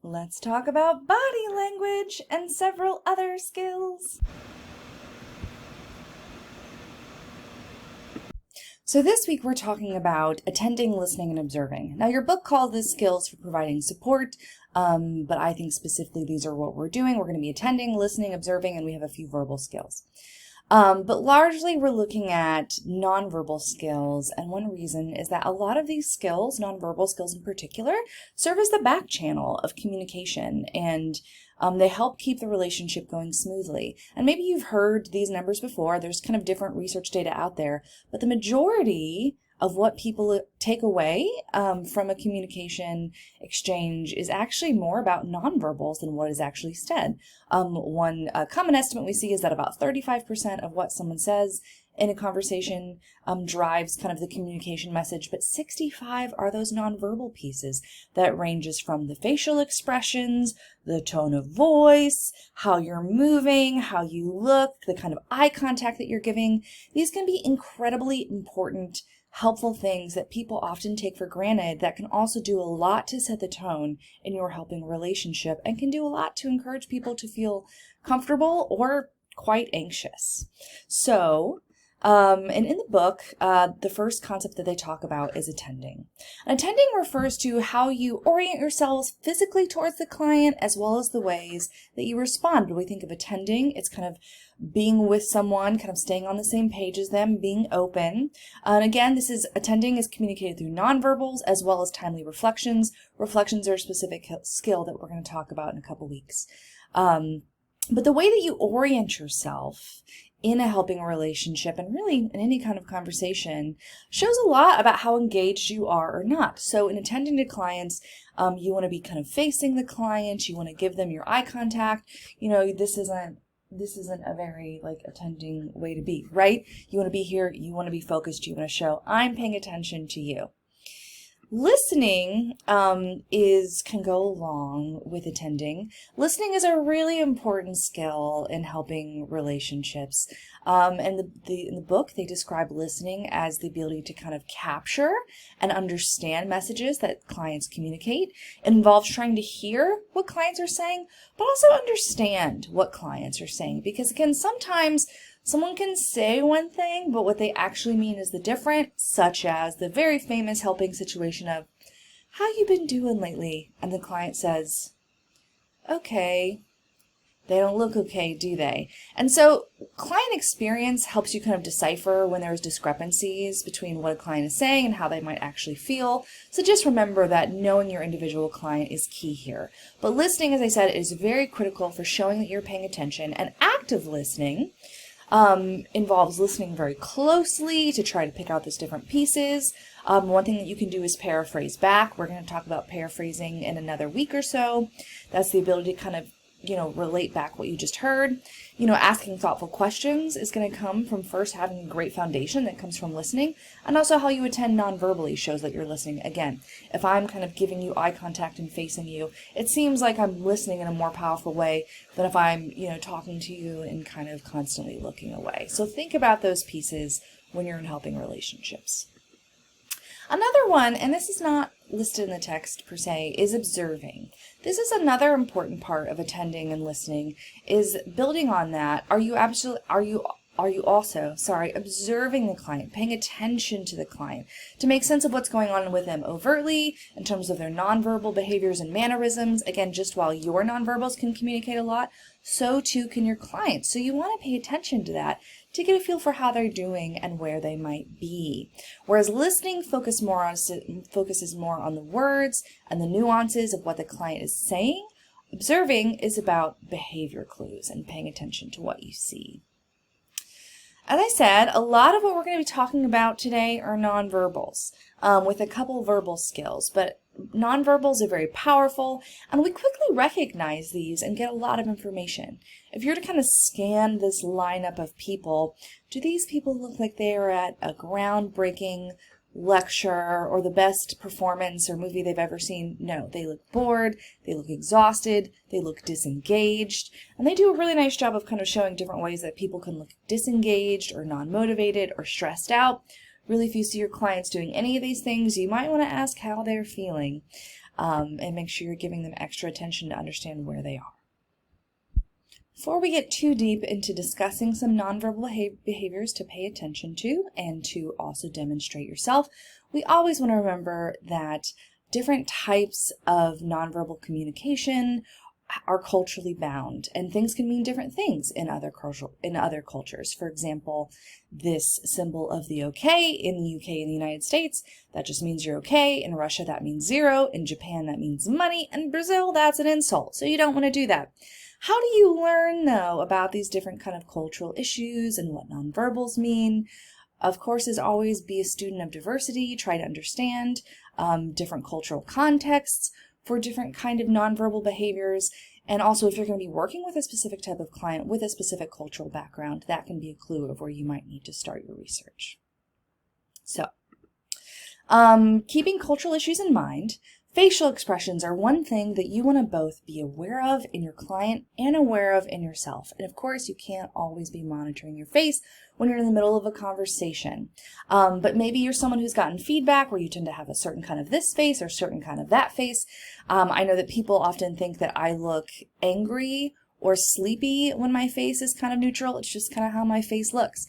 Let's talk about body language and several other skills. So this week we're talking about attending, listening, and observing. Now your book calls this skills for providing support, but I think specifically these are what we're doing. We're going to be attending, listening, observing, and we have a few verbal skills. But largely we're looking at nonverbal skills, and one reason is that a lot of these skills, nonverbal skills in particular, serve as the back channel of communication, and they help keep the relationship going smoothly. And maybe you've heard these numbers before. There's kind of different research data out there, but the majority of what people take away from a communication exchange is actually more about nonverbals than what is actually said. One common estimate we see is that about 35% of what someone says in a conversation drives kind of the communication message, but 65 are those nonverbal pieces that ranges from the facial expressions, the tone of voice, how you're moving, how you look, the kind of eye contact that you're giving. These can be incredibly important, helpful things that people often take for granted that can also do a lot to set the tone in your helping relationship and can do a lot to encourage people to feel comfortable or quite anxious. So, and in the book, the first concept that they talk about is attending. And attending refers to how you orient yourselves physically towards the client as well as the ways that you respond. When we think of attending, it's kind of being with someone, kind of staying on the same page as them, being open. And again, attending is communicated through nonverbals as well as timely reflections. Reflections are a specific skill that we're going to talk about in a couple weeks. But the way that you orient yourself in a helping relationship and really in any kind of conversation shows a lot about how engaged you are or not. So in attending to clients, you want to be kind of facing the client, you want to give them your eye contact. You know, this isn't a very attending way to be, right? You want to be here, you want to be focused, you want to show I'm paying attention to you. Listening can go along with attending. Listening is a really important skill in helping relationships. And in the book, they describe listening as the ability to kind of capture and understand messages that clients communicate. It involves trying to hear what clients are saying, but also understand what clients are saying. Because again, sometimes someone can say one thing, but what they actually mean is the different, such as the very famous helping situation of, how you been doing lately? And the client says, okay. They don't look okay, do they? And so client experience helps you kind of decipher when there's discrepancies between what a client is saying and how they might actually feel. So just remember that knowing your individual client is key here. But listening, as I said, is very critical for showing that you're paying attention. And active listening involves listening very closely to try to pick out those different pieces. One thing that you can do is paraphrase back. We're going to talk about paraphrasing in another week or so. That's the ability to kind of relate back what you just heard. Asking thoughtful questions is going to come from first having a great foundation that comes from listening, and also how you attend non-verbally shows that you're listening. Again, if I'm kind of giving you eye contact and facing you, it seems like I'm listening in a more powerful way than if I'm, talking to you and kind of constantly looking away. So think about those pieces when you're in helping relationships. Another one, and this is not listed in the text per se, is observing. This is another important part of attending and listening, is building on that. Are you also observing the client, paying attention to the client to make sense of what's going on with them overtly in terms of their nonverbal behaviors and mannerisms? Again, just while your nonverbals can communicate a lot, so too can your clients. So you want to pay attention to that to get a feel for how they're doing and where they might be. Whereas listening focuses more on the words and the nuances of what the client is saying, observing is about behavior clues and paying attention to what you see. As I said, a lot of what we're going to be talking about today are nonverbals, with a couple verbal skills, but nonverbals are very powerful, and we quickly recognize these and get a lot of information. If you're to kind of scan this lineup of people, do these people look like they are at a groundbreaking lecture or the best performance or movie they've ever seen? No, they look bored, they look exhausted, they look disengaged, and they do a really nice job of kind of showing different ways that people can look disengaged or non-motivated or stressed out. Really, if you see your clients doing any of these things, you might want to ask how they're feeling. and make sure you're giving them extra attention to understand where they are. Before we get too deep into discussing some nonverbal behaviors to pay attention to and to also demonstrate yourself, we always want to remember that different types of nonverbal communication are culturally bound, and things can mean different things in other cultures. For example, this symbol of the okay in the UK and the United States, that just means you're okay. In Russia, that means zero. In Japan, that means money. In Brazil, that's an insult. So you don't want to do that. How do you learn, though, about these different kind of cultural issues and what nonverbals mean? Of course, as always, be a student of diversity. Try to understand different cultural contexts for different kind of nonverbal behaviors. And also, if you're going to be working with a specific type of client with a specific cultural background, that can be a clue of where you might need to start your research. So, keeping cultural issues in mind, facial expressions are one thing that you want to both be aware of in your client and aware of in yourself. And of course, you can't always be monitoring your face when you're in the middle of a conversation. But maybe you're someone who's gotten feedback where you tend to have a certain kind of this face or certain kind of that face. I know that people often think that I look angry or sleepy when my face is kind of neutral. It's just kind of how my face looks.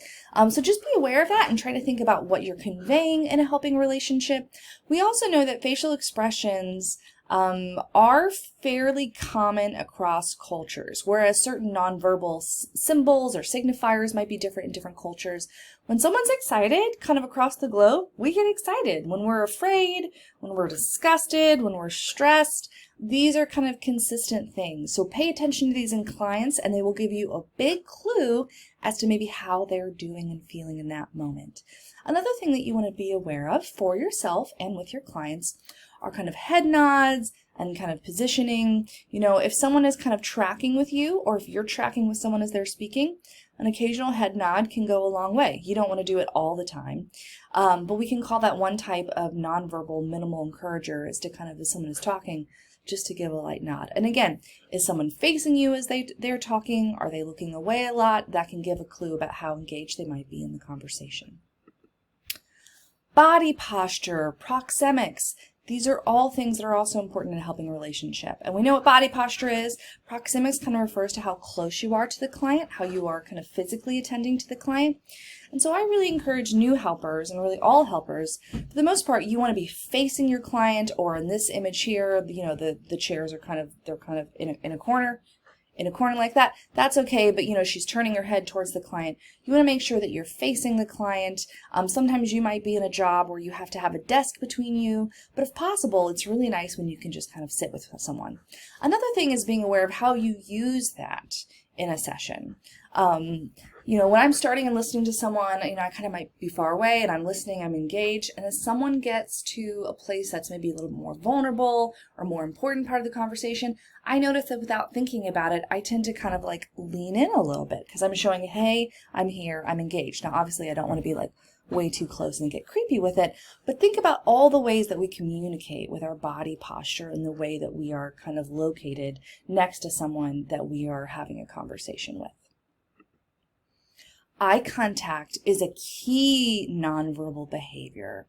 So just be aware of that and try to think about what you're conveying in a helping relationship. We also know that facial expressions are fairly common across cultures, whereas certain nonverbal symbols or signifiers might be different in different cultures. When someone's excited, kind of across the globe, we get excited. When we're afraid, when we're disgusted, when we're stressed, these are kind of consistent things. So pay attention to these in clients, and they will give you a big clue as to maybe how they're doing and feeling in that moment. Another thing that you want to be aware of for yourself and with your clients are kind of head nods and kind of positioning. You know, if someone is kind of tracking with you, or if you're tracking with someone as they're speaking, an occasional head nod can go a long way. You don't want to do it all the time, but we can call that one type of nonverbal minimal encourager, is to kind of, as someone is talking, just to give a light nod. And again, is someone facing you as they're talking? Are they looking away a lot? That can give a clue about how engaged they might be in the conversation. Body posture, proxemics. These are all things that are also important in helping a relationship. And we know what body posture is. Proxemics kind of refers to how close you are to the client, how you are kind of physically attending to the client. And so I really encourage new helpers, and really all helpers, for the most part, you want to be facing your client, or in this image here, you know, the chairs are kind of, they're kind of in a corner like that. That's okay, but you know, she's turning her head towards the client. You want to make sure that you're facing the client. Sometimes you might be in a job where you have to have a desk between you, but if possible, it's really nice when you can just kind of sit with someone. Another thing is being aware of how you use that in a session. You know, when I'm starting and listening to someone, you know, I kind of might be far away and I'm listening, I'm engaged. And as someone gets to a place that's maybe a little bit more vulnerable or more important part of the conversation, I notice that without thinking about it, I tend to kind of like lean in a little bit because I'm showing, hey, I'm here, I'm engaged. Now, obviously, I don't want to be like way too close and get creepy with it, but think about all the ways that we communicate with our body posture and the way that we are kind of located next to someone that we are having a conversation with. Eye contact is a key nonverbal behavior.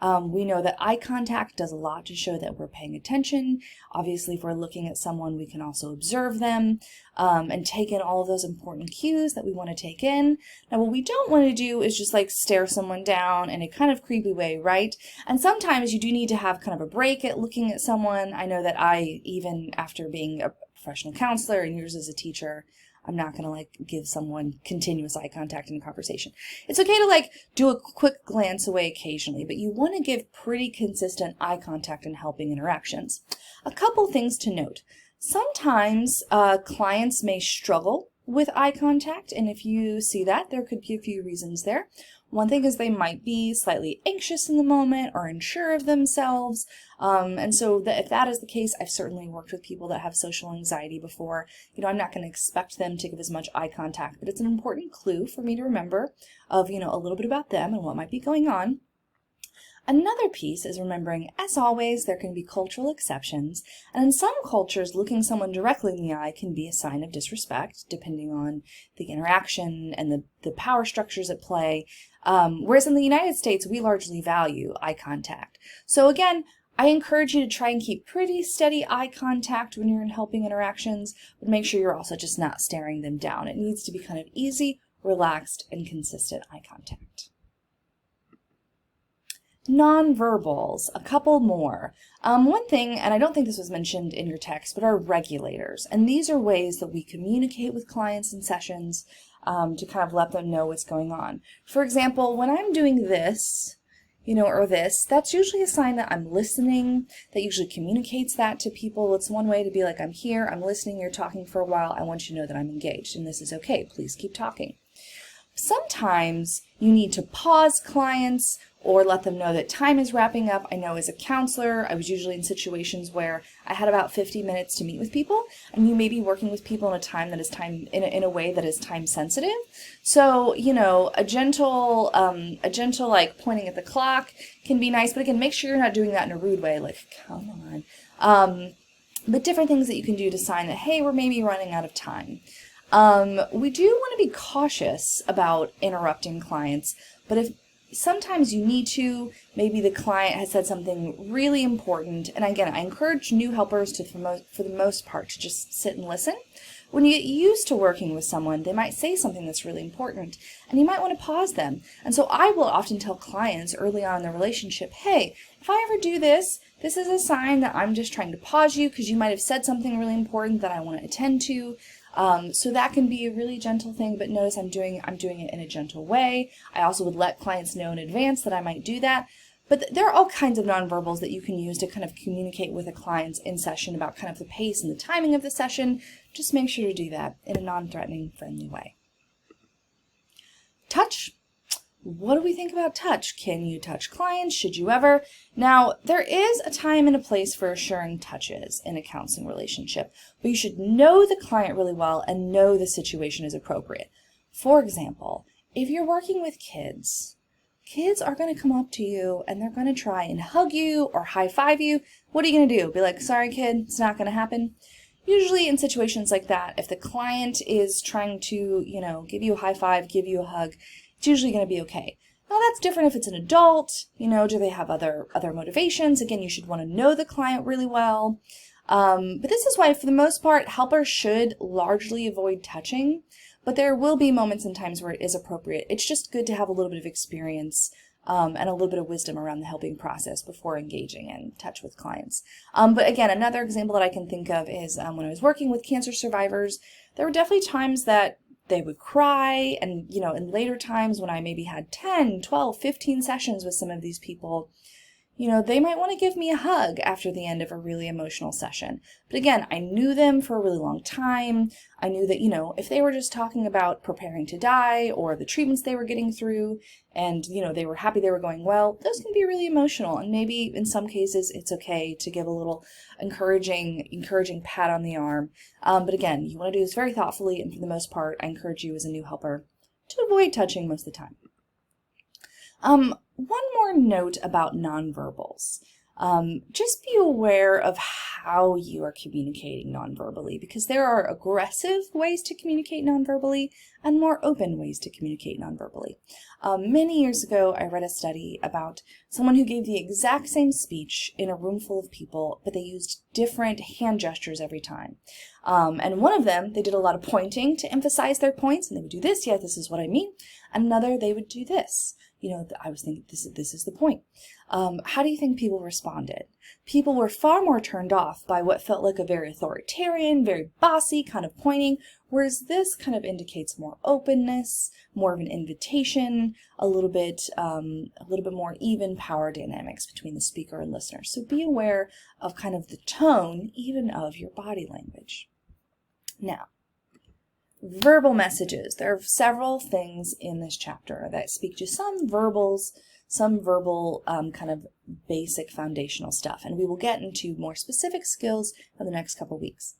We know that eye contact does a lot to show that we're paying attention. Obviously, if we're looking at someone, we can also observe them and take in all of those important cues that we want to take in. Now, what we don't want to do is just like stare someone down in a kind of creepy way, right? And sometimes you do need to have kind of a break at looking at someone. I know that I, even after being a professional counselor and years as a teacher, I'm not going to like give someone continuous eye contact in a conversation. It's okay to like do a quick glance away occasionally, but you want to give pretty consistent eye contact in helping interactions. A couple things to note. Sometimes clients may struggle with eye contact, and if you see that, there could be a few reasons there. One thing is they might be slightly anxious in the moment or unsure of themselves. And so if that is the case, I've certainly worked with people that have social anxiety before. You know, I'm not going to expect them to give as much eye contact, but it's an important clue for me to remember of, you know, a little bit about them and what might be going on. Another piece is remembering, as always, there can be cultural exceptions, and in some cultures, looking someone directly in the eye can be a sign of disrespect, depending on the interaction and the power structures at play, whereas in the United States, we largely value eye contact. So again, I encourage you to try and keep pretty steady eye contact when you're in helping interactions, but make sure you're also just not staring them down. It needs to be kind of easy, relaxed, and consistent eye contact. Nonverbals, a couple more. One thing, and I don't think this was mentioned in your text, but are regulators. And these are ways that we communicate with clients in sessions to kind of let them know what's going on. For example, when I'm doing this, or this, that's usually a sign that I'm listening. That usually communicates that to people. It's one way to be like, I'm here, I'm listening, you're talking for a while, I want you to know that I'm engaged, and this is okay, please keep talking. Sometimes you need to pause clients or let them know that time is wrapping up. I know as a counselor, I was usually in situations where I had about 50 minutes to meet with people, and you may be working with people in a time that is in a way that is time sensitive. So, a gentle like pointing at the clock can be nice, but again, make sure you're not doing that in a rude way, like, come on. But different things that you can do to sign that, hey, we're maybe running out of time. We do want to be cautious about interrupting clients, but if sometimes you need to, maybe the client has said something really important, and again, I encourage new helpers to, for the most part, to just sit and listen. When you get used to working with someone, they might say something that's really important, and you might want to pause them. And so I will often tell clients early on in the relationship, hey, if I ever do this, this is a sign that I'm just trying to pause you because you might have said something really important that I want to attend to. So that can be a really gentle thing, but notice I'm doing it in a gentle way. I also would let clients know in advance that I might do that. But there are all kinds of nonverbals that you can use to kind of communicate with a client in session about kind of the pace and the timing of the session. Just make sure to do that in a non-threatening, friendly way. Touch. What do we think about touch? Can you touch clients? Should you ever? Now, there is a time and a place for assuring touches in a counseling relationship, but you should know the client really well and know the situation is appropriate. For example, if you're working with kids are going to come up to you and they're going to try and hug you or high-five you. What are you going to do? Be like, sorry, kid, it's not going to happen? Usually in situations like that, if the client is trying to, give you a high-five, give you a hug, it's usually going to be okay. Now that's different if it's an adult, do they have other motivations? Again, you should want to know the client really well. But this is why, for the most part, helpers should largely avoid touching, but there will be moments and times where it is appropriate. It's just good to have a little bit of experience and a little bit of wisdom around the helping process before engaging in touch with clients. But again, another example that I can think of is when I was working with cancer survivors, there were definitely times that they would cry, and in later times when I maybe had 10, 12, 15 sessions with some of these people, they might want to give me a hug after the end of a really emotional session. But again, I knew them for a really long time. I knew that, if they were just talking about preparing to die or the treatments they were getting through and, they were happy they were going well, those can be really emotional. And maybe in some cases it's okay to give a little encouraging pat on the arm. But again, you want to do this very thoughtfully. And for the most part, I encourage you as a new helper to avoid touching most of the time. One more note about nonverbals. Just be aware of how you are communicating nonverbally, because there are aggressive ways to communicate nonverbally and more open ways to communicate nonverbally. Many years ago, I read a study about someone who gave the exact same speech in a room full of people, but they used different hand gestures every time. And one of them, they did a lot of pointing to emphasize their points, and they would do this, yeah, this is what I mean. And another, they would do this. I was thinking, this is the point. How do you think people responded? People were far more turned off by what felt like a very authoritarian, very bossy kind of pointing, whereas this kind of indicates more openness, more of an invitation, a little bit more even power dynamics between the speaker and listener. So be aware of kind of the tone, even of your body language. Now, verbal messages. There are several things in this chapter that speak to some verbal kind of basic foundational stuff, and we will get into more specific skills in the next couple weeks.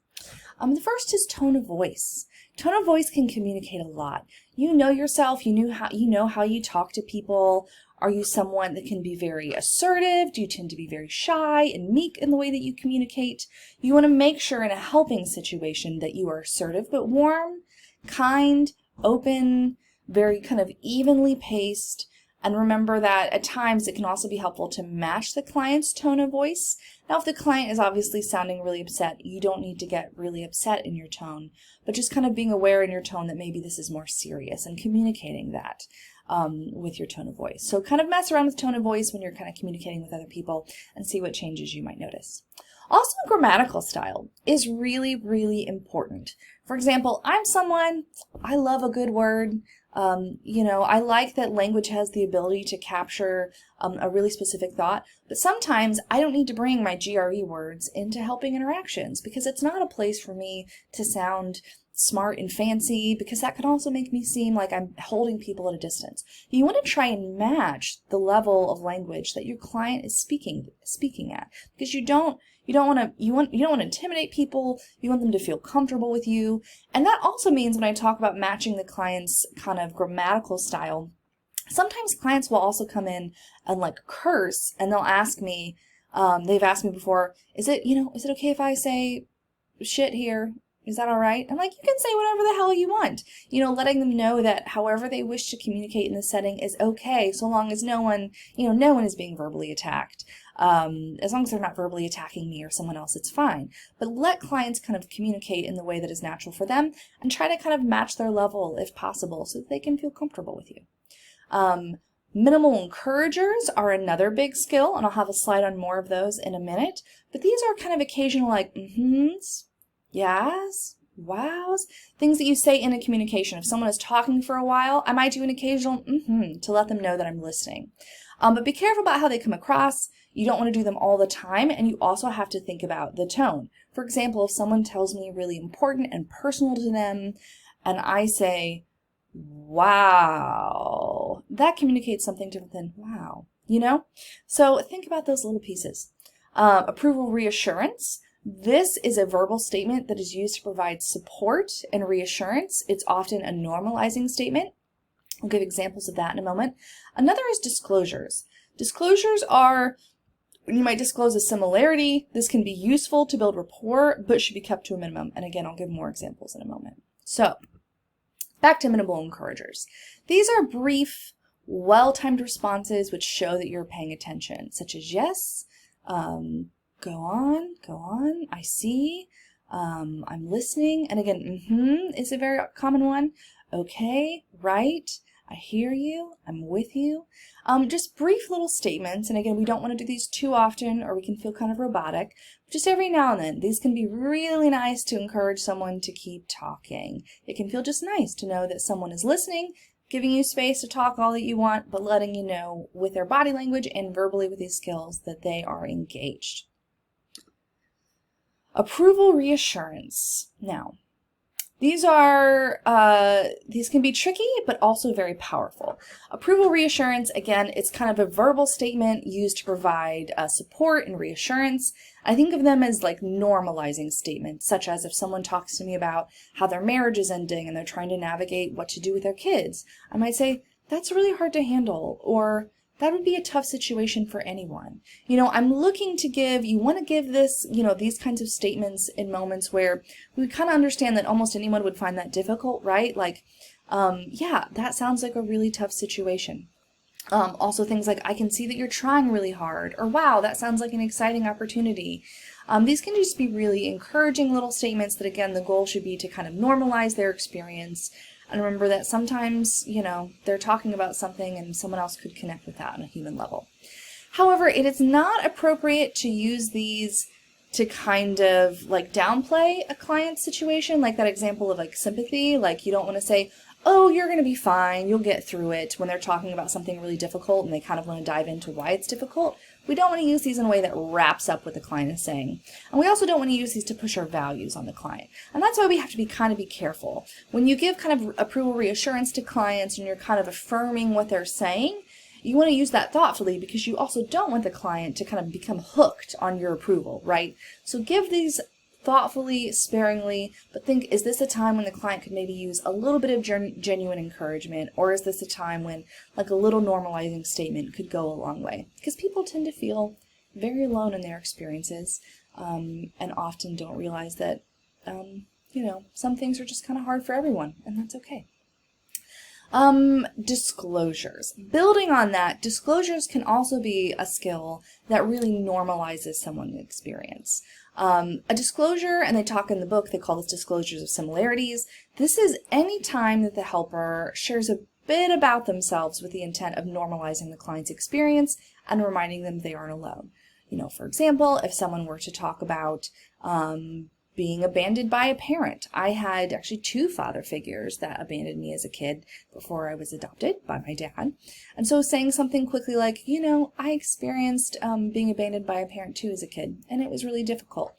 The first is tone of voice. Tone of voice can communicate a lot. You know yourself, you know how you talk to people. Are you someone that can be very assertive? Do you tend to be very shy and meek in the way that you communicate? You want to make sure in a helping situation that you are assertive but warm, kind, open, very kind of evenly paced, And remember that at times it can also be helpful to match the client's tone of voice. Now, if the client is obviously sounding really upset, you don't need to get really upset in your tone, but just kind of being aware in your tone that maybe this is more serious and communicating that with your tone of voice. So kind of mess around with tone of voice when you're kind of communicating with other people and see what changes you might notice. Also, grammatical style is really, really important. For example, I'm someone, I love a good word. I like that language has the ability to capture a really specific thought, but sometimes I don't need to bring my GRE words into helping interactions because it's not a place for me to sound smart and fancy, because that can also make me seem like I'm holding people at a distance. You want to try and match the level of language that your client is speaking at, because you don't want to intimidate people. You want them to feel comfortable with you. And that also means when I talk about matching the client's kind of grammatical style, sometimes clients will also come in and like curse, and they'll ask me, they've asked me before, is it okay if I say shit here? Is that all right? I'm like, you can say whatever the hell you want. Letting them know that however they wish to communicate in the setting is okay, so long as no one is being verbally attacked. As long as they're not verbally attacking me or someone else, it's fine. But let clients kind of communicate in the way that is natural for them and try to kind of match their level if possible so that they can feel comfortable with you. Minimal encouragers are another big skill, and I'll have a slide on more of those in a minute. But these are kind of occasional like mm-hms, yes, wows, things that you say in a communication. If someone is talking for a while, I might do an occasional to let them know that I'm listening. But be careful about how they come across. You don't want to do them all the time, and you also have to think about the tone. For example, if someone tells me really important and personal to them, and I say, wow, that communicates something different than wow, So think about those little pieces. Approval reassurance. This is a verbal statement that is used to provide support and reassurance. It's often a normalizing statement. I'll give examples of that in a moment. Another is disclosures. Disclosures are when you might disclose a similarity. This can be useful to build rapport, but should be kept to a minimum. And again, I'll give more examples in a moment. So, back to minimal encouragers. These are brief, well-timed responses which show that you're paying attention, such as yes, go on, I see, I'm listening, and again, is a very common one. Okay, right, I hear you, I'm with you. Just brief little statements, and again, we don't want to do these too often or we can feel kind of robotic. Just every now and then, these can be really nice to encourage someone to keep talking. It can feel just nice to know that someone is listening, giving you space to talk all that you want, but letting you know with their body language and verbally with these skills that they are engaged. Approval reassurance. Now, these can be tricky, but also very powerful. Approval reassurance, again, it's kind of a verbal statement used to provide support and reassurance. I think of them as like normalizing statements, such as if someone talks to me about how their marriage is ending and they're trying to navigate what to do with their kids, I might say, that's really hard to handle, or that would be a tough situation for anyone. I'm looking to you want to give this, these kinds of statements in moments where we kind of understand that almost anyone would find that difficult, right? Like, yeah, that sounds like a really tough situation. Also things like, I can see that you're trying really hard, or wow, that sounds like an exciting opportunity. These can just be really encouraging little statements that, again, the goal should be to kind of normalize their experience. And remember that sometimes, they're talking about something and someone else could connect with that on a human level. However, it is not appropriate to use these to kind of like downplay a client's situation, like that example of like sympathy. Like, you don't want to say, oh, you're going to be fine, you'll get through it, when they're talking about something really difficult and they kind of want to dive into why it's difficult. We don't want to use these in a way that wraps up what the client is saying. And we also don't want to use these to push our values on the client. And that's why we have to be careful. When you give kind of approval reassurance to clients and you're kind of affirming what they're saying, you want to use that thoughtfully, because you also don't want the client to kind of become hooked on your approval, right? So give these thoughtfully, sparingly, but think, is this a time when the client could maybe use a little bit of genuine encouragement, or is this a time when like a little normalizing statement could go a long way? Because people tend to feel very alone in their experiences, and often don't realize that, some things are just kind of hard for everyone, and that's okay. Disclosures. Building on that, disclosures can also be a skill that really normalizes someone's experience. A disclosure, and they talk in the book, they call this disclosures of similarities. This is any time that the helper shares a bit about themselves with the intent of normalizing the client's experience and reminding them they aren't alone. You know, for example, if someone were to talk about being abandoned by a parent. I had actually 2 father figures that abandoned me as a kid before I was adopted by my dad. And so saying something quickly like, you know, I experienced being abandoned by a parent too as a kid, and it was really difficult.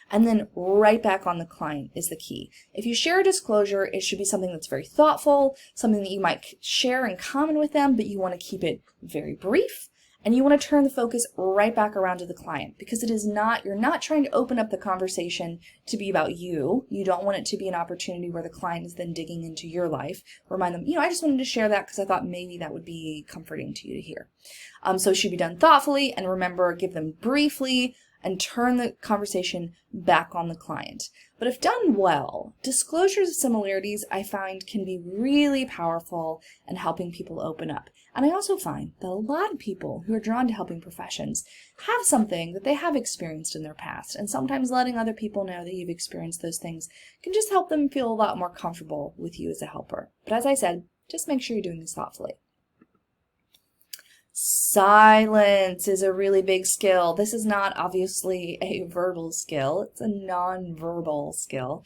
And then right back on the client is the key. If you share a disclosure, it should be something that's very thoughtful, something that you might share in common with them, but you want to keep it very brief. And you want to turn the focus right back around to the client, because it is not, you're not trying to open up the conversation to be about you. You don't want it to be an opportunity where the client is then digging into your life. Remind them, you know, I just wanted to share that because I thought maybe that would be comforting to you to hear. So it should be done thoughtfully, and remember, give them briefly and turn the conversation back on the client. But if done well, disclosures of similarities I find can be really powerful in helping people open up. And I also find that a lot of people who are drawn to helping professions have something that they have experienced in their past, and sometimes letting other people know that you've experienced those things can just help them feel a lot more comfortable with you as a helper. But as I said, just make sure you're doing this thoughtfully. Silence is a really big skill. This is not obviously a verbal skill, it's a non-verbal skill.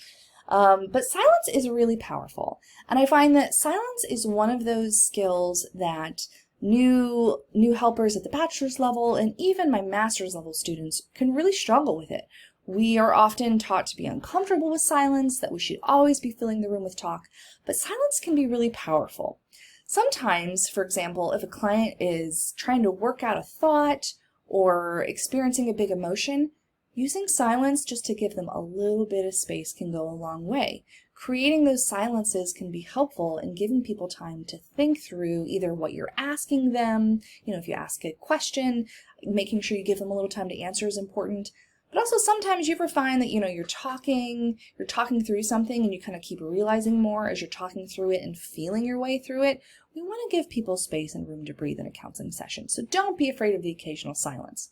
But silence is really powerful. And I find that silence is one of those skills that new helpers at the bachelor's level and even my master's level students can really struggle with it. We are often taught to be uncomfortable with silence, that we should always be filling the room with talk, but silence can be really powerful. Sometimes, for example, if a client is trying to work out a thought or experiencing a big emotion, using silence just to give them a little bit of space can go a long way. Creating those silences can be helpful in giving people time to think through either what you're asking them, you know, if you ask a question, making sure you give them a little time to answer is important. But also sometimes you ever find that, you know, you're talking through something and you kind of keep realizing more as you're talking through it and feeling your way through it. We want to give people space and room to breathe in a counseling session, so don't be afraid of the occasional silence.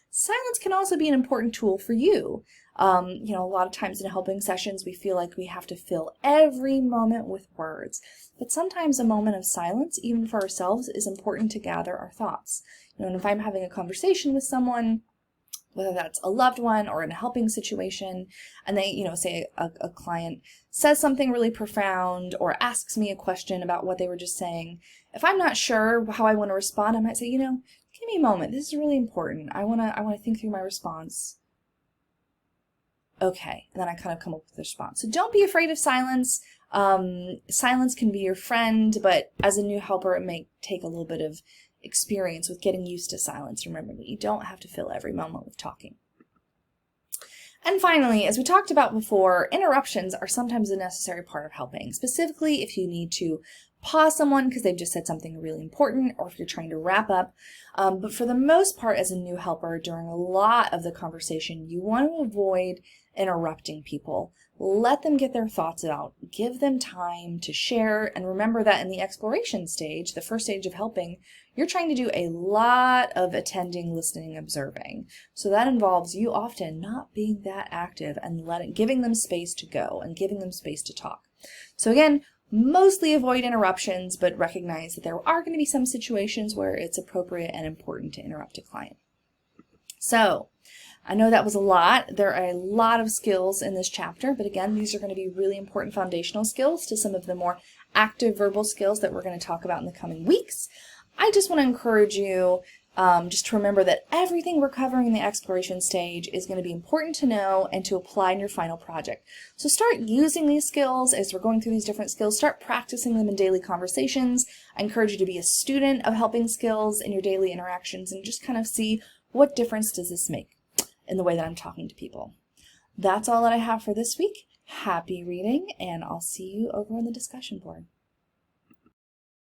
Silence can also be an important tool for you. You know, a lot of times in helping sessions, we feel like we have to fill every moment with words. But sometimes a moment of silence, even for ourselves, is important to gather our thoughts. You know, and if I'm having a conversation with someone, whether that's a loved one or in a helping situation, and they, you know, say a client says something really profound or asks me a question about what they were just saying, if I'm not sure how I want to respond, I might say, you know, give me a moment. This is really important. I want to think through my response. Okay, and then I kind of come up with a response. So don't be afraid of silence. Silence can be your friend, but as a new helper, it may take a little bit of experience with getting used to silence. Remember that you don't have to fill every moment with talking. And finally, as we talked about before, interruptions are sometimes a necessary part of helping, specifically if you need to pause someone because they've just said something really important, or if you're trying to wrap up. But for the most part, as a new helper, during a lot of the conversation, you want to avoid interrupting people. Let them get their thoughts out. Give them time to share. And remember that in the exploration stage, the first stage of helping, you're trying to do a lot of attending, listening, observing. So that involves you often not being that active and giving them space to go and giving them space to talk. So again, mostly avoid interruptions, but recognize that there are going to be some situations where it's appropriate and important to interrupt a client. So I know that was a lot. There are a lot of skills in this chapter, but again, these are going to be really important foundational skills to some of the more active verbal skills that we're going to talk about in the coming weeks. I just want to encourage you just to remember that everything we're covering in the exploration stage is going to be important to know and to apply in your final project. So start using these skills as we're going through these different skills. Start practicing them in daily conversations. I encourage you to be a student of helping skills in your daily interactions and just kind of see what difference does this make in the way that I'm talking to people. That's all that I have for this week. Happy reading, and I'll see you over on the discussion board.